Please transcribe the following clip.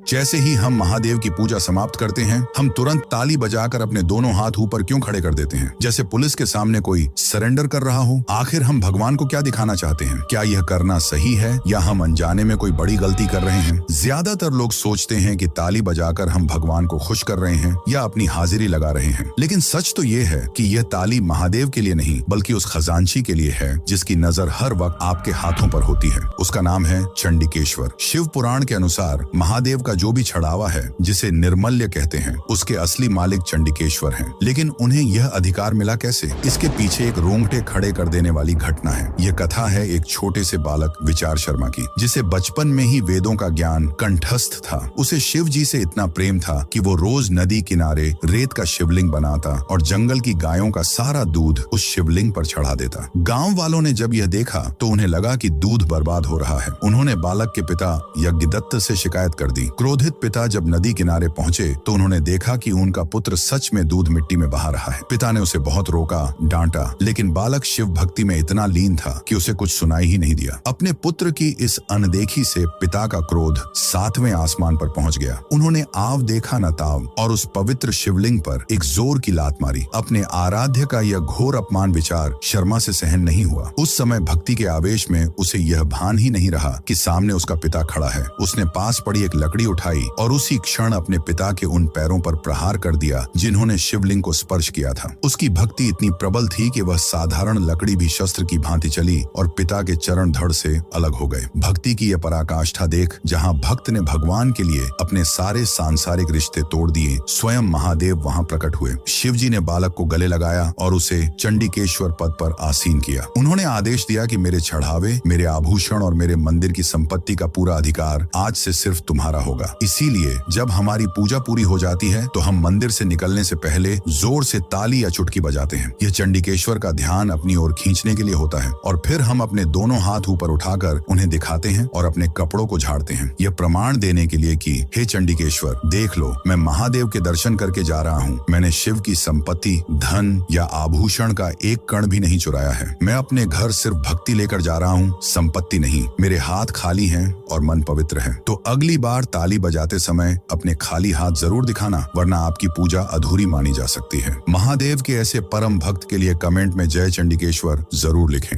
जैसे ही हम महादेव की पूजा समाप्त करते हैं, हम तुरंत ताली बजाकर अपने दोनों हाथ ऊपर क्यों खड़े कर देते हैं, जैसे पुलिस के सामने कोई सरेंडर कर रहा हो। आखिर हम भगवान को क्या दिखाना चाहते हैं? क्या यह करना सही है या हम अनजाने में कोई बड़ी गलती कर रहे हैं? ज्यादातर लोग सोचते हैं कि ताली बजाकर हम भगवान को खुश कर रहे हैं या अपनी हाजिरी लगा रहे हैं, लेकिन सच तो ये है कि यह ताली महादेव के लिए नहीं बल्कि उस खजांची के लिए है जिसकी नजर हर वक्त आपके हाथों पर होती है। उसका नाम है चंडिकेश्वर। शिव पुराण के अनुसार महादेव का जो भी छड़ावा है, जिसे निर्मल्य कहते हैं, उसके असली मालिक चंडिकेश्वर हैं। लेकिन उन्हें यह अधिकार मिला कैसे? इसके पीछे एक रोंगटे खड़े कर देने वाली घटना है। यह कथा है एक छोटे से बालक विचार शर्मा की, जिसे बचपन में ही वेदों का ज्ञान कंठस्थ था। उसे शिव जी से इतना प्रेम था कि वो रोज नदी किनारे रेत का शिवलिंग बनाता और जंगल की गायों का सारा दूध उस शिवलिंग पर चढ़ा देता। गांव वालों ने जब यह देखा तो उन्हें लगा कि दूध बर्बाद हो रहा है। उन्होंने बालक के पिता यज्ञदत्त से शिकायत कर दी। क्रोधित पिता जब नदी किनारे पहुंचे तो उन्होंने देखा कि उनका पुत्र सच में दूध मिट्टी में बहा रहा है। पिता ने उसे बहुत रोका, डांटा, लेकिन बालक शिव भक्ति में इतना लीन था कि उसे कुछ सुनाई ही नहीं दिया। अपने पुत्र की इस अनदेखी से पिता का क्रोध 7वें आसमान पर पहुंच गया। उन्होंने आव देखा न ताव और उस पवित्र शिवलिंग पर एक जोर की लात मारी। अपने आराध्य का यह घोर अपमान विचार शर्मा से सहन नहीं हुआ। उस समय भक्ति के आवेश में उसे यह भान ही नहीं रहा कि सामने उसका पिता खड़ा है। उसने पास पड़ी एक लकड़ी उठाई और उसी क्षण अपने पिता के उन पैरों पर प्रहार कर दिया जिन्होंने शिवलिंग को स्पर्श किया था। उसकी भक्ति इतनी प्रबल थी कि वह साधारण लकड़ी भी शस्त्र की भांति चली और पिता के चरण धड़ से अलग हो गए। भक्ति की यह पराकाष्ठा देख जहां भक्त ने भगवान के लिए अपने सारे सांसारिक रिश्ते तोड़ दिए, स्वयं महादेव वहां प्रकट हुए। शिव जी ने बालक को गले लगाया और उसे चंडिकेश्वर पद पर आसीन किया। उन्होंने आदेश दिया कि मेरे चढ़ावे, मेरे आभूषण और मेरे मंदिर की संपत्ति का पूरा अधिकार आज से सिर्फ तुम्हारा होगा। इसीलिए जब हमारी पूजा पूरी हो जाती है तो हम मंदिर से निकलने से पहले जोर से ताली या चुटकी बजाते हैं। यह चंडिकेश्वर का ध्यान अपनी ओर खींचने के लिए होता है और फिर हम अपने दोनों हाथ ऊपर उठाकर उन्हें दिखाते हैं और अपने कपड़ों को झाड़ते हैं। यह प्रमाण देने के लिए कि हे चंडिकेश्वर, देख लो, मैं महादेव के दर्शन करके जा रहा हूँ। मैंने शिव की संपत्ति, धन या आभूषण का एक कण भी नहीं चुराया है। मैं अपने घर सिर्फ भक्ति लेकर जा रहा हूँ, संपत्ति नहीं। मेरे हाथ खाली हैं और मन पवित्र है। तो अगली बार ताली बजाते समय अपने खाली हाथ जरूर दिखाना, वरना आपकी पूजा अधूरी मानी जा सकती है। महादेव के ऐसे परम भक्त के लिए कमेंट में जय चंडिकेश्वर जरूर लिखें।